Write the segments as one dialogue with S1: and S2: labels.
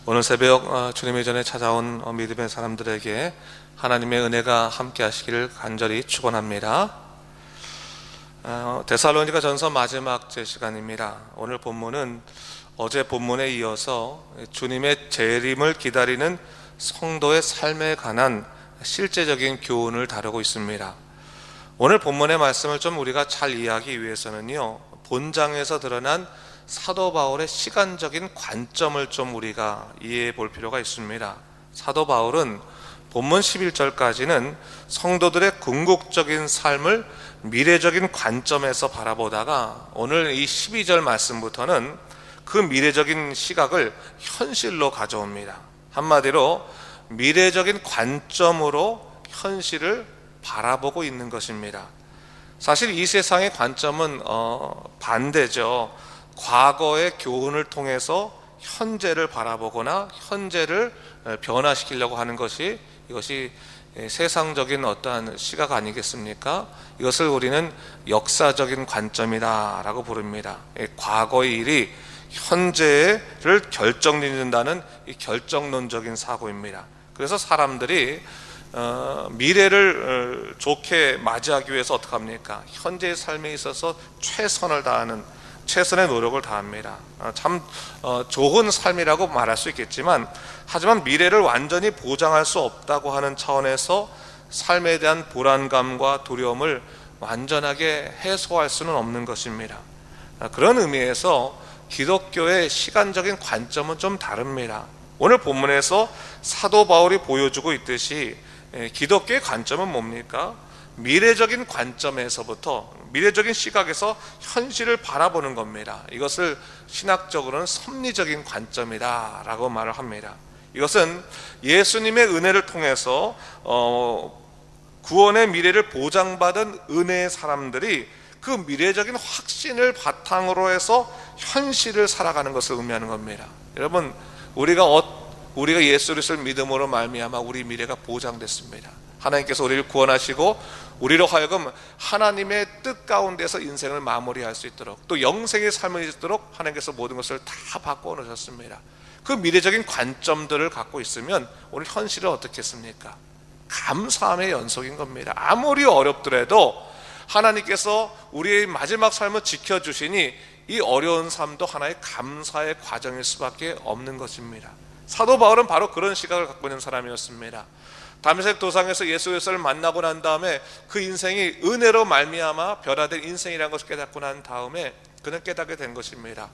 S1: 오늘 새벽 주님의 전에 찾아온 믿음의 사람들에게 하나님의 은혜가 함께 하시기를 간절히 축원합니다. 데살로니가 전서 마지막 제 시간입니다. 오늘 본문은 어제 본문에 이어서 주님의 재림을 기다리는 성도의 삶에 관한 실제적인 교훈을 다루고 있습니다. 오늘 본문의 말씀을 좀 우리가 잘 이해하기 위해서는요, 본장에서 드러난 사도 바울의 시간적인 관점을 좀 우리가 이해해 볼 필요가 있습니다. 사도 바울은 본문 11절까지는 성도들의 궁극적인 삶을 미래적인 관점에서 바라보다가 오늘 이 12절 말씀부터는 그 미래적인 시각을 현실로 가져옵니다. 한마디로 미래적인 관점으로 현실을 바라보고 있는 것입니다. 사실 이 세상의 관점은 반대죠. 과거의 교훈을 통해서 현재를 바라보거나 현재를 변화시키려고 하는 이것이 세상적인 어떠한 시각 아니겠습니까? 이것을 우리는 역사적인 관점이다라고 부릅니다. 과거의 일이 현재를 결정짓는다는 이 결정론적인 사고입니다. 그래서 사람들이 미래를 좋게 맞이하기 위해서 어떻게 합니까? 현재의 삶에 있어서 최선의 노력을 다합니다. 참 좋은 삶이라고 말할 수 있겠지만, 하지만 미래를 완전히 보장할 수 없다고 하는 차원에서 삶에 대한 불안감과 두려움을 완전하게 해소할 수는 없는 것입니다. 그런 의미에서 기독교의 시간적인 관점은 좀 다릅니다. 오늘 본문에서 사도 바울이 보여주고 있듯이 기독교의 관점은 뭡니까? 미래적인 관점에서부터, 미래적인 시각에서 현실을 바라보는 겁니다. 이것을 신학적으로는 섭리적인 관점이다 라고 말을 합니다. 이것은 예수님의 은혜를 통해서 구원의 미래를 보장받은 은혜의 사람들이 그 미래적인 확신을 바탕으로 해서 현실을 살아가는 것을 의미하는 겁니다. 여러분, 우리가 예수 그리스도를 믿음으로 말미암아 우리 미래가 보장됐습니다. 하나님께서 우리를 구원하시고 우리로 하여금 하나님의 뜻 가운데서 인생을 마무리할 수 있도록, 또 영생의 삶을 있도록 하나님께서 모든 것을 다 바꿔 놓으셨습니다. 그 미래적인 관점들을 갖고 있으면 오늘 현실은 어떻겠습니까? 감사함의 연속인 겁니다. 아무리 어렵더라도 하나님께서 우리의 마지막 삶을 지켜주시니 이 어려운 삶도 하나의 감사의 과정일 수밖에 없는 것입니다. 사도 바울은 바로 그런 시각을 갖고 있는 사람이었습니다. 다메섹 도상에서 예수 그리스도를 만나고 난 다음에 그 인생이 은혜로 말미암아 변화된 인생이라는 것을 깨닫고 난 다음에 그는 깨닫게 된 것입니다.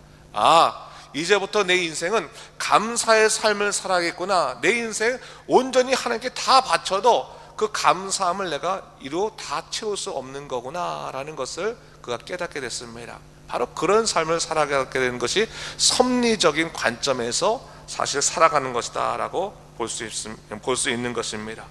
S1: 이제부터 내 인생은 감사의 삶을 살아야겠구나. 내 인생 온전히 하나님께 다 바쳐도 그 감사함을 내가 이루 다 채울 수 없는 거구나 라는 것을 그가 깨닫게 됐습니다. 바로 그런 삶을 살아가게 되는 것이 섭리적인 관점에서 사실 살아가는 것이다 라고 볼 수 있는 것입니다.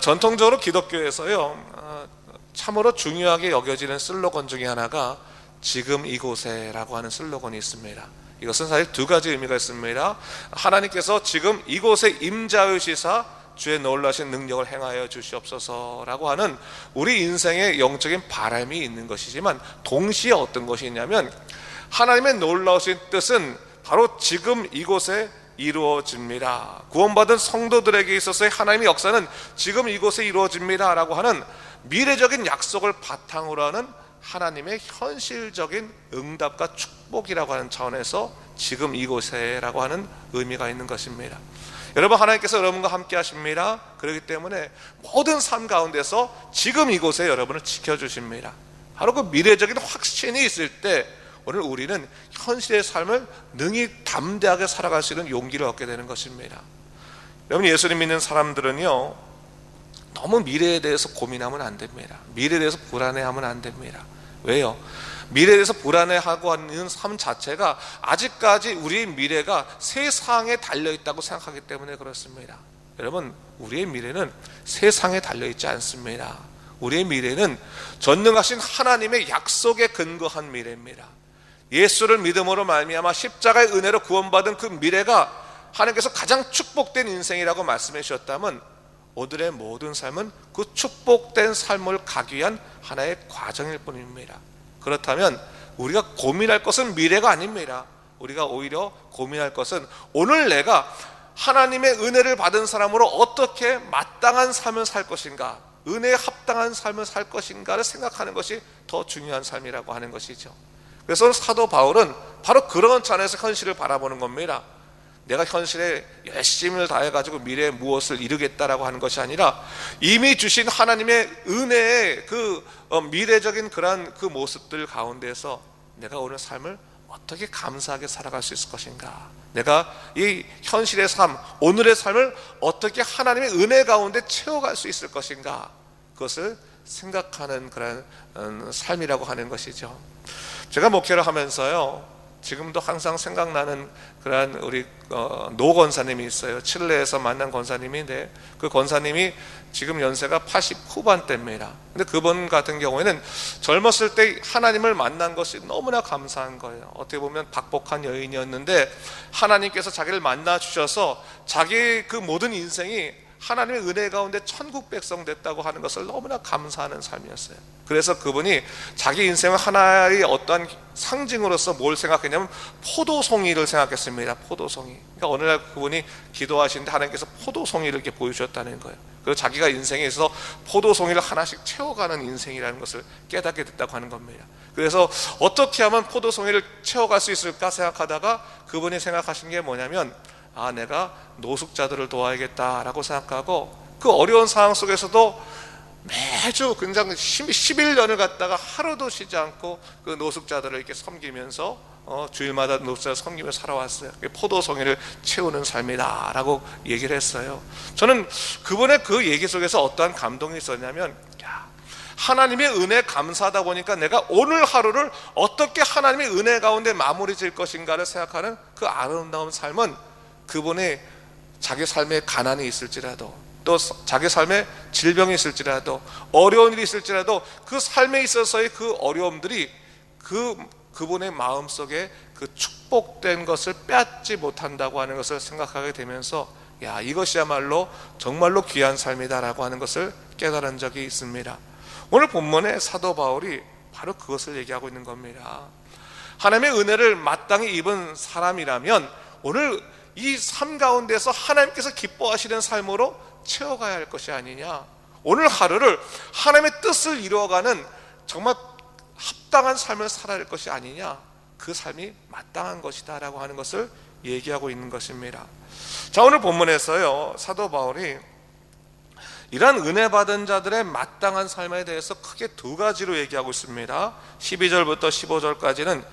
S1: 전통적으로 기독교에서요, 참으로 중요하게 여겨지는 슬로건 중에 하나가 지금 이곳에 라고 하는 슬로건이 있습니다. 이것은 사실 두 가지 의미가 있습니다. 하나님께서 지금 이곳에 임자하시사 주의 놀라신 능력을 행하여 주시옵소서라고 하는 우리 인생의 영적인 바람이 있는 것이지만, 동시에 어떤 것이 있냐면 하나님의 놀라우신 뜻은 바로 지금 이곳에 이루어집니다. 구원받은 성도들에게 있어서의 하나님의 역사는 지금 이곳에 이루어집니다 라고 하는 미래적인 약속을 바탕으로 하는 하나님의 현실적인 응답과 축복이라고 하는 차원에서 지금 이곳에 라고 하는 의미가 있는 것입니다. 여러분, 하나님께서 여러분과 함께 하십니다. 그렇기 때문에 모든 삶 가운데서 지금 이곳에 여러분을 지켜주십니다. 바로 그 미래적인 확신이 있을 때 오늘 우리는 현실의 삶을 능히 담대하게 살아갈 수 있는 용기를 얻게 되는 것입니다. 여러분, 예수님 믿는 사람들은요, 너무 미래에 대해서 고민하면 안 됩니다. 미래에 대해서 불안해하면 안 됩니다. 왜요? 미래에 대해서 불안해하고 있는 삶 자체가 아직까지 우리의 미래가 세상에 달려있다고 생각하기 때문에 그렇습니다. 여러분, 우리의 미래는 세상에 달려있지 않습니다. 우리의 미래는 전능하신 하나님의 약속에 근거한 미래입니다. 예수를 믿음으로 말미암아 십자가의 은혜로 구원받은 그 미래가 하나님께서 가장 축복된 인생이라고 말씀해 주셨다면, 오늘의 모든 삶은 그 축복된 삶을 가기 위한 하나의 과정일 뿐입니다. 그렇다면 우리가 고민할 것은 미래가 아닙니다. 우리가 오히려 고민할 것은 오늘 내가 하나님의 은혜를 받은 사람으로 어떻게 마땅한 삶을 살 것인가, 은혜에 합당한 삶을 살 것인가를 생각하는 것이 더 중요한 삶이라고 하는 것이죠. 그래서 사도 바울은 바로 그런 차원에서 현실을 바라보는 겁니다. 내가 현실에 열심을 다해가지고 미래에 무엇을 이루겠다라고 하는 것이 아니라 이미 주신 하나님의 은혜의 그 미래적인 그러한 그 모습들 가운데서 내가 오늘 삶을 어떻게 감사하게 살아갈 수 있을 것인가, 내가 이 현실의 삶, 오늘의 삶을 어떻게 하나님의 은혜 가운데 채워갈 수 있을 것인가, 그것을 생각하는 그런 삶이라고 하는 것이죠. 제가 목회를 하면서요, 지금도 항상 생각나는 그런 우리 노 권사님이 있어요. 칠레에서 만난 권사님인데 그 권사님이 지금 연세가 80 후반대입니다. 근데 그분 같은 경우에는 젊었을 때 하나님을 만난 것이 너무나 감사한 거예요. 어떻게 보면 박복한 여인이었는데 하나님께서 자기를 만나 주셔서 자기의 그 모든 인생이 하나님의 은혜 가운데 천국 백성 됐다고 하는 것을 너무나 감사하는 삶이었어요. 그래서 그분이 자기 인생을 하나의 어떠한 상징으로서 뭘 생각했냐면 포도송이를 생각했습니다. 포도송이. 그러니까 어느 날 그분이 기도하시는데 하나님께서 포도송이를 이렇게 보여주셨다는 거예요. 그리고 자기가 인생에 있어서 포도송이를 하나씩 채워가는 인생이라는 것을 깨닫게 됐다고 하는 겁니다. 그래서 어떻게 하면 포도송이를 채워갈 수 있을까 생각하다가 그분이 생각하신 게 뭐냐면, 내가 노숙자들을 도와야겠다라고 생각하고 그 어려운 상황 속에서도 매주 굉장히 11년을 갖다가 하루도 쉬지 않고 그 노숙자들을 이렇게 섬기면서 주일마다 노숙자를 섬기면서 살아왔어요. 포도송이를 채우는 삶이다 라고 얘기를 했어요. 저는 그분의 그 얘기 속에서 어떠한 감동이 있었냐면, 하나님의 은혜 감사하다 보니까 내가 오늘 하루를 어떻게 하나님의 은혜 가운데 마무리 질 것인가를 생각하는 그 아름다운 삶은 그분의 자기 삶에 가난이 있을지라도, 또 자기 삶에 질병이 있을지라도, 어려운 일이 있을지라도 그 삶에 있어서의 그 어려움들이 그분의 마음속에 그 축복된 것을 빼앗지 못한다고 하는 것을 생각하게 되면서, 이것이야말로 정말로 귀한 삶이다라고 하는 것을 깨달은 적이 있습니다. 오늘 본문에 사도 바울이 바로 그것을 얘기하고 있는 겁니다. 하나님의 은혜를 마땅히 입은 사람이라면 오늘 이 삶 가운데서 하나님께서 기뻐하시는 삶으로 채워가야 할 것이 아니냐, 오늘 하루를 하나님의 뜻을 이루어가는 정말 합당한 삶을 살아야 할 것이 아니냐, 그 삶이 마땅한 것이다 라고 하는 것을 얘기하고 있는 것입니다. 자, 오늘 본문에서요, 사도 바울이 이러한 은혜 받은 자들의 마땅한 삶에 대해서 크게 두 가지로 얘기하고 있습니다. 12절부터 15절까지는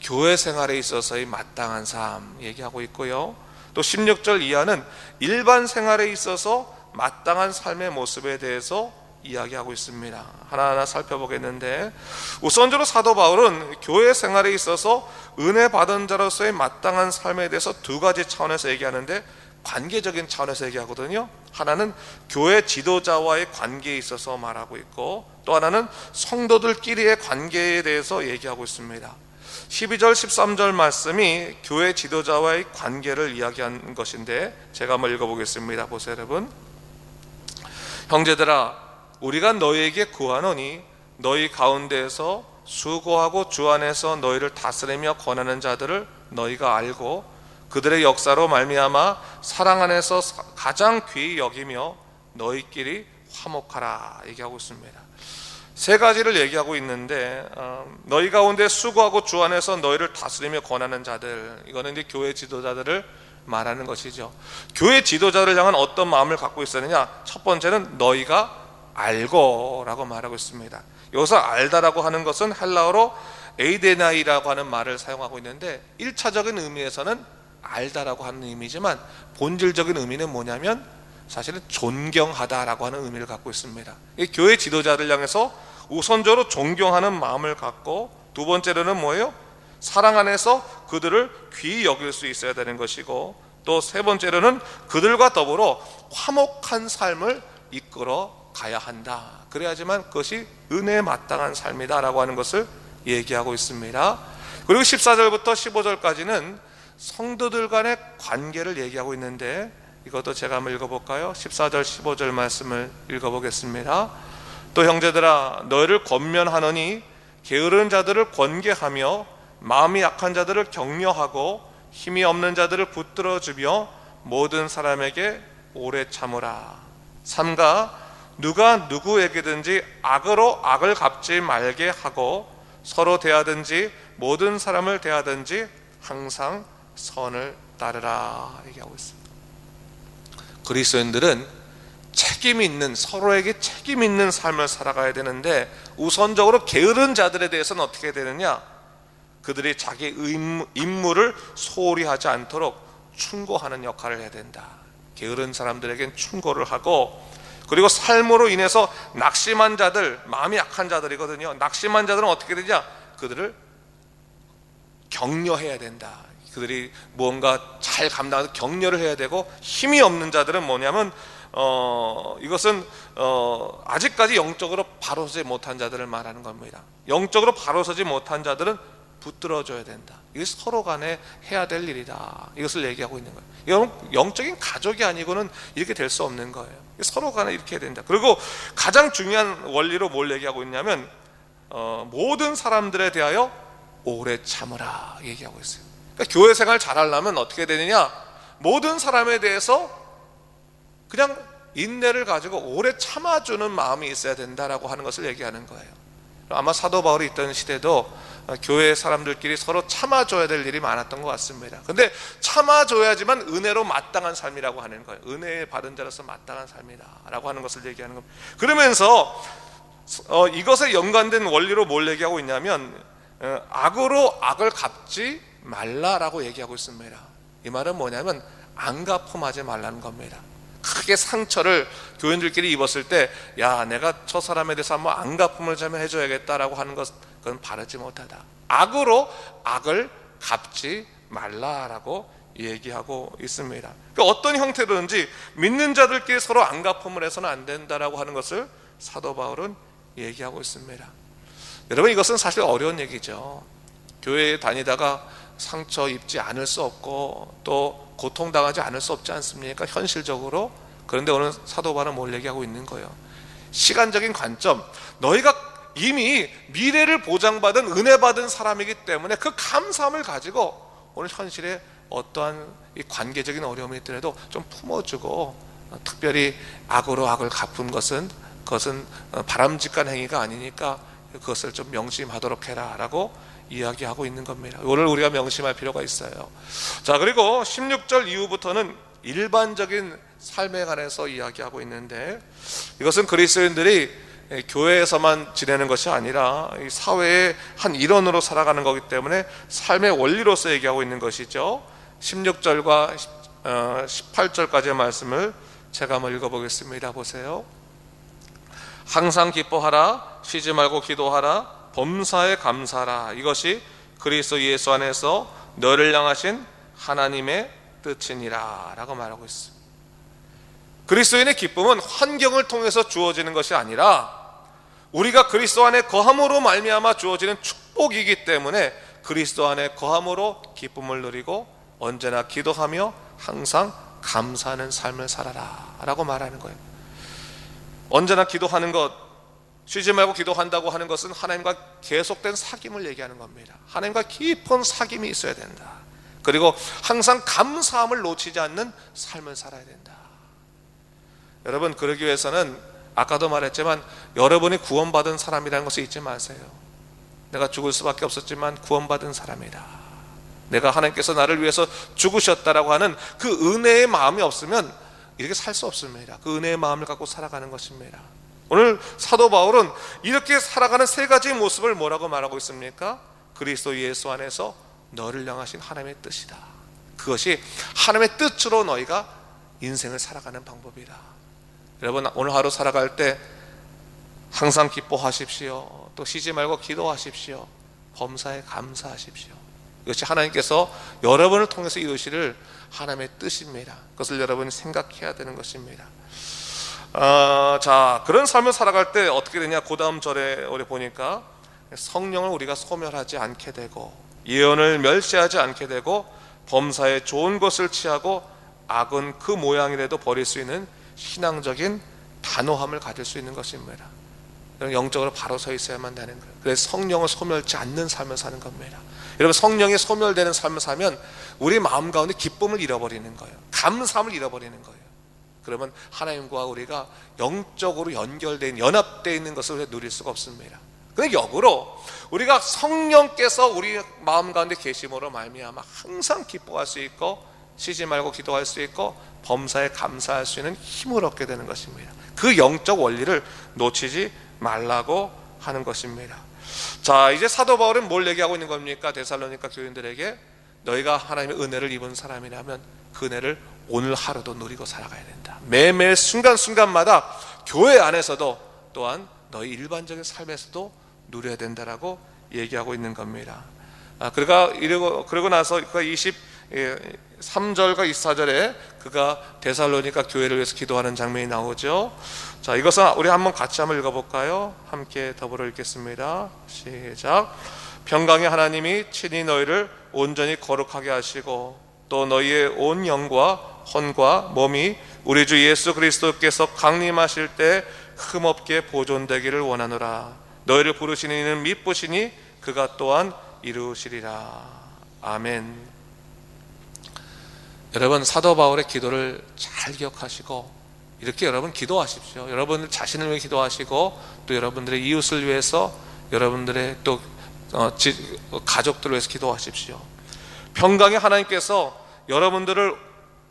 S1: 교회 생활에 있어서의 마땅한 삶 얘기하고 있고요, 또 16절 이하는 일반 생활에 있어서 마땅한 삶의 모습에 대해서 이야기하고 있습니다. 하나하나 살펴보겠는데, 우선적으로 사도 바울은 교회 생활에 있어서 은혜 받은 자로서의 마땅한 삶에 대해서 두 가지 차원에서 얘기하는데, 관계적인 차원에서 얘기하거든요. 하나는 교회 지도자와의 관계에 있어서 말하고 있고, 또 하나는 성도들끼리의 관계에 대해서 얘기하고 있습니다. 12절 13절 말씀이 교회 지도자와의 관계를 이야기한 것인데, 제가 한번 읽어보겠습니다. 보세요 여러분. 형제들아, 우리가 너희에게 구하노니 너희 가운데에서 수고하고 주 안에서 너희를 다스리며 권하는 자들을 너희가 알고 그들의 역사로 말미암아 사랑 안에서 가장 귀히 여기며 너희끼리 화목하라 얘기하고 있습니다. 세 가지를 얘기하고 있는데, 너희 가운데 수고하고 주 안에서 너희를 다스리며 권하는 자들, 이거는 이제 교회 지도자들을 말하는 것이죠. 교회 지도자를 향한 어떤 마음을 갖고 있었느냐, 첫 번째는 너희가 알고 라고 말하고 있습니다. 여기서 알다라고 하는 것은 헬라어로 에이데나이라고 하는 말을 사용하고 있는데, 1차적인 의미에서는 알다라고 하는 의미지만 본질적인 의미는 뭐냐면 사실은 존경하다라고 하는 의미를 갖고 있습니다. 이 교회 지도자를 향해서 우선적으로 존경하는 마음을 갖고, 두 번째로는 뭐예요? 사랑 안에서 그들을 귀히 여길 수 있어야 되는 것이고, 또 세 번째로는 그들과 더불어 화목한 삶을 이끌어 가야 한다. 그래야지만 그것이 은혜에 마땅한 삶이다라고 하는 것을 얘기하고 있습니다. 그리고 14절부터 15절까지는 성도들 간의 관계를 얘기하고 있는데, 이것도 제가 한번 읽어볼까요? 14절 15절 말씀을 읽어보겠습니다. 또 형제들아, 너희를 권면하노니 게으른 자들을 권계하며 마음이 약한 자들을 격려하고 힘이 없는 자들을 붙들어주며 모든 사람에게 오래 참으라. 3가 누가 누구에게든지 악으로 악을 갚지 말게 하고 서로 대하든지 모든 사람을 대하든지 항상 선을 따르라 얘기하고 있습니다. 그리스도인들은 책임 있는, 서로에게 책임 있는 삶을 살아가야 되는데 우선적으로 게으른 자들에 대해서는 어떻게 되느냐? 그들이 자기 임무를 소홀히 하지 않도록 충고하는 역할을 해야 된다. 게으른 사람들에겐 충고를 하고, 그리고 삶으로 인해서 낙심한 자들, 마음이 약한 자들이거든요. 낙심한 자들은 어떻게 되냐? 그들을 격려해야 된다. 그들이 무언가 잘 감당해서 격려를 해야 되고, 힘이 없는 자들은 뭐냐면 이것은 아직까지 영적으로 바로 서지 못한 자들을 말하는 겁니다. 영적으로 바로 서지 못한 자들은 붙들어줘야 된다. 이게 서로 간에 해야 될 일이다. 이것을 얘기하고 있는 거예요. 이건 영적인 가족이 아니고는 이렇게 될 수 없는 거예요. 서로 간에 이렇게 해야 된다. 그리고 가장 중요한 원리로 뭘 얘기하고 있냐면 모든 사람들에 대하여 오래 참으라 얘기하고 있어요. 그러니까 교회 생활 잘하려면 어떻게 되느냐? 모든 사람에 대해서 그냥 인내를 가지고 오래 참아주는 마음이 있어야 된다라고 하는 것을 얘기하는 거예요. 아마 사도 바울이 있던 시대도 교회 사람들끼리 서로 참아줘야 될 일이 많았던 것 같습니다. 근데 참아줘야지만 은혜로 마땅한 삶이라고 하는 거예요. 은혜 받은 자로서 마땅한 삶이다 라고 하는 것을 얘기하는 겁니다. 그러면서 이것에 연관된 원리로 뭘 얘기하고 있냐면 악으로 악을 갚지 말라라고 얘기하고 있습니다. 이 말은 뭐냐면 안갚음하지 말라는 겁니다. 크게 상처를 교인들끼리 입었을 때, 야, 내가 저 사람에 대해서 한번 안갚음을 좀 해줘야겠다라고 하는 것은 바르지 못하다. 악으로 악을 갚지 말라라고 얘기하고 있습니다. 그러니까 어떤 형태로든지 믿는 자들끼리 서로 안갚음을 해서는 안 된다라고 하는 것을 사도 바울은 얘기하고 있습니다. 여러분, 이것은 사실 어려운 얘기죠. 교회에 다니다가 상처 입지 않을 수 없고 또 고통당하지 않을 수 없지 않습니까? 현실적으로. 그런데 오늘 사도 바울은 뭘 얘기하고 있는 거예요? 시간적인 관점, 너희가 이미 미래를 보장받은 은혜 받은 사람이기 때문에 그 감사함을 가지고 오늘 현실에 어떠한 이 관계적인 어려움이 있더라도 좀 품어주고, 특별히 악으로 악을 갚은 그것은 바람직한 행위가 아니니까 그것을 좀 명심하도록 해라 라고 이야기하고 있는 겁니다. 오늘 우리가 명심할 필요가 있어요. 자, 그리고 16절 이후부터는 일반적인 삶에 관해서 이야기하고 있는데, 이것은 그리스도인들이 교회에서만 지내는 것이 아니라 이 사회의 한 일원으로 살아가는 거기 때문에 삶의 원리로서 얘기하고 있는 것이죠. 16절과 18절까지의 말씀을 제가 한번 읽어보겠습니다. 보세요. 항상 기뻐하라, 쉬지 말고 기도하라, 범사에 감사하라. 이것이 그리스도 예수 안에서 너를 향하신 하나님의 뜻이니라 라고 말하고 있습니다. 그리스도인의 기쁨은 환경을 통해서 주어지는 것이 아니라 우리가 그리스도 안에 거함으로 말미암아 주어지는 축복이기 때문에 그리스도 안에 거함으로 기쁨을 누리고 언제나 기도하며 항상 감사하는 삶을 살아라 라고 말하는 거예요. 언제나 기도하는 것, 쉬지 말고 기도한다고 하는 것은 하나님과 계속된 사귐을 얘기하는 겁니다. 하나님과 깊은 사귐이 있어야 된다. 그리고 항상 감사함을 놓치지 않는 삶을 살아야 된다. 여러분, 그러기 위해서는 아까도 말했지만 여러분이 구원받은 사람이라는 것을 잊지 마세요. 내가 죽을 수밖에 없었지만 구원받은 사람이다. 내가 하나님께서 나를 위해서 죽으셨다라고 하는 그 은혜의 마음이 없으면 이렇게 살 수 없습니다. 그 은혜의 마음을 갖고 살아가는 것입니다. 오늘 사도 바울은 이렇게 살아가는 세 가지 모습을 뭐라고 말하고 있습니까? 그리스도 예수 안에서 너를 향하신 하나님의 뜻이다. 그것이 하나님의 뜻으로 너희가 인생을 살아가는 방법이다. 여러분, 오늘 하루 살아갈 때 항상 기뻐하십시오. 또 쉬지 말고 기도하십시오. 범사에 감사하십시오. 이것이 하나님께서 여러분을 통해서 이루시를 하나님의 뜻입니다. 그것을 여러분이 생각해야 되는 것입니다. 자, 그런 삶을 살아갈 때 어떻게 되냐? 그 다음 절에 우리 보니까 성령을 우리가 소멸하지 않게 되고 예언을 멸시하지 않게 되고 범사에 좋은 것을 취하고 악은 그 모양이라도 버릴 수 있는 신앙적인 단호함을 가질 수 있는 것입니다. 영적으로 바로 서 있어야만 되는 거예요. 그래서 성령을 소멸치 않는 삶을 사는 겁니다. 여러분, 성령이 소멸되는 삶을 살면 우리 마음 가운데 기쁨을 잃어버리는 거예요. 감사함을 잃어버리는 거예요. 그러면 하나님과 우리가 영적으로 연결된, 연합되어 있는 것을 우리가 누릴 수가 없습니다. 근데 역으로 우리가 성령께서 우리 마음 가운데 계심으로 말미암아 항상 기뻐할 수 있고, 쉬지 말고 기도할 수 있고, 범사에 감사할 수 있는 힘을 얻게 되는 것입니다. 그 영적 원리를 놓치지 말라고 하는 것입니다. 자, 이제 사도 바울은 뭘 얘기하고 있는 겁니까? 데살로니가 교인들에게 너희가 하나님의 은혜를 입은 사람이라면 그 은혜를 오늘 하루도 누리고 살아가야 된다. 매매 순간순간마다 교회 안에서도 또한 너희 일반적인 삶에서도 누려야 된다라고 얘기하고 있는 겁니다. 그러고 나서 그가 23절과 24절에 그가 데살로니가 교회를 위해서 기도하는 장면이 나오죠. 자, 이것은 우리 한번 같이 한번 읽어볼까요? 함께 더불어 읽겠습니다. 시작. 평강의 하나님이 친히 너희를 온전히 거룩하게 하시고 또 너희의 온 영과 혼과 몸이 우리 주 예수 그리스도께서 강림하실 때 흠없게 보존되기를 원하노라. 너희를 부르시는 이는 미쁘시니 그가 또한 이루시리라. 아멘. 여러분, 사도 바울의 기도를 잘 기억하시고 이렇게 여러분 기도하십시오. 여러분 자신을 위해 기도하시고 또 여러분들의 이웃을 위해서, 여러분들의 또 가족들을 위해서 기도하십시오. 평강의 하나님께서 여러분들을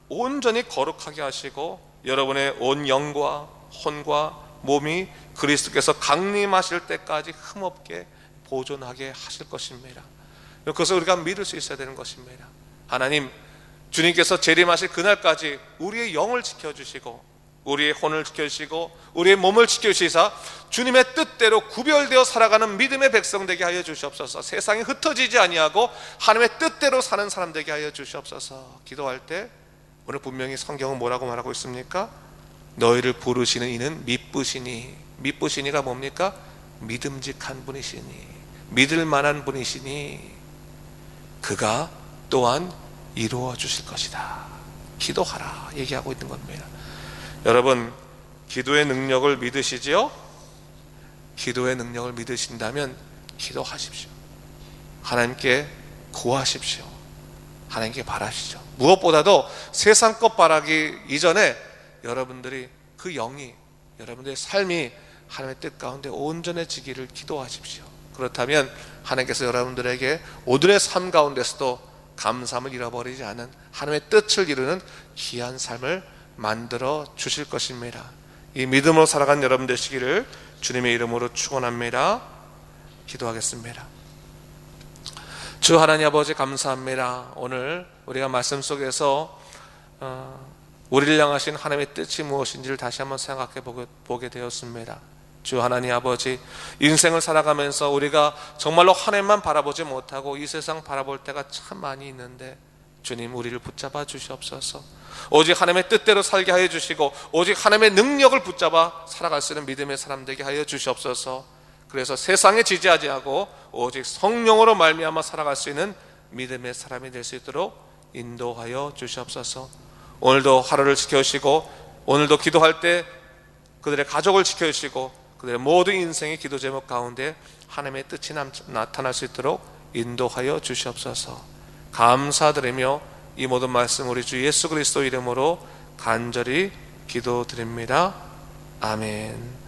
S1: 온전히 거룩하게 하시고 여러분의 온 영과 혼과 몸이 그리스도께서 강림하실 때까지 흠없게 보존하게 하실 것입니다. 그것을 우리가 믿을 수 있어야 되는 것입니다. 하나님, 주님께서 재림하실 그날까지 우리의 영을 지켜주시고 우리의 혼을 지켜주시고 우리의 몸을 지켜주시사 주님의 뜻대로 구별되어 살아가는 믿음의 백성 되게 하여 주시옵소서. 세상에 흩어지지 아니하고 하나님의 뜻대로 사는 사람 되게 하여 주시옵소서. 기도할 때 오늘 분명히 성경은 뭐라고 말하고 있습니까? 너희를 부르시는 이는 미쁘시니. 미쁘시니가 뭡니까? 믿음직한 분이시니, 믿을 만한 분이시니 그가 또한 이루어 주실 것이다. 기도하라 얘기하고 있는 겁니다. 여러분, 기도의 능력을 믿으시지요? 기도의 능력을 믿으신다면 기도하십시오. 하나님께 구하십시오. 하나님께 바라시죠. 무엇보다도 세상 것 바라기 이전에 여러분들이 그 영이, 여러분들의 삶이 하나님의 뜻 가운데 온전해지기를 기도하십시오. 그렇다면 하나님께서 여러분들에게 오늘의 삶 가운데서도 감사함을 잃어버리지 않은 하나님의 뜻을 이루는 귀한 삶을 만들어 주실 것입니다. 이 믿음으로 살아간 여러분 되시기를 주님의 이름으로 축원합니다. 기도하겠습니다. 주 하나님 아버지, 감사합니다. 오늘 우리가 말씀 속에서 우리를 향하신 하나님의 뜻이 무엇인지를 다시 한번 생각해 보게 되었습니다. 주 하나님 아버지, 인생을 살아가면서 우리가 정말로 하나님만 바라보지 못하고 이 세상 바라볼 때가 참 많이 있는데 주님, 우리를 붙잡아 주시옵소서. 오직 하나님의 뜻대로 살게 하여 주시고 오직 하나님의 능력을 붙잡아 살아갈 수 있는 믿음의 사람 되게 하여 주시옵소서. 그래서 세상에 지지하지 않고 오직 성령으로 말미암아 살아갈 수 있는 믿음의 사람이 될 수 있도록 인도하여 주시옵소서. 오늘도 하루를 지켜주시고 오늘도 기도할 때 그들의 가족을 지켜주시고 그들의 모든 인생의 기도 제목 가운데 하나님의 뜻이 나타날 수 있도록 인도하여 주시옵소서. 감사드리며 이 모든 말씀 우리 주 예수 그리스도 이름으로 간절히 기도드립니다. 아멘.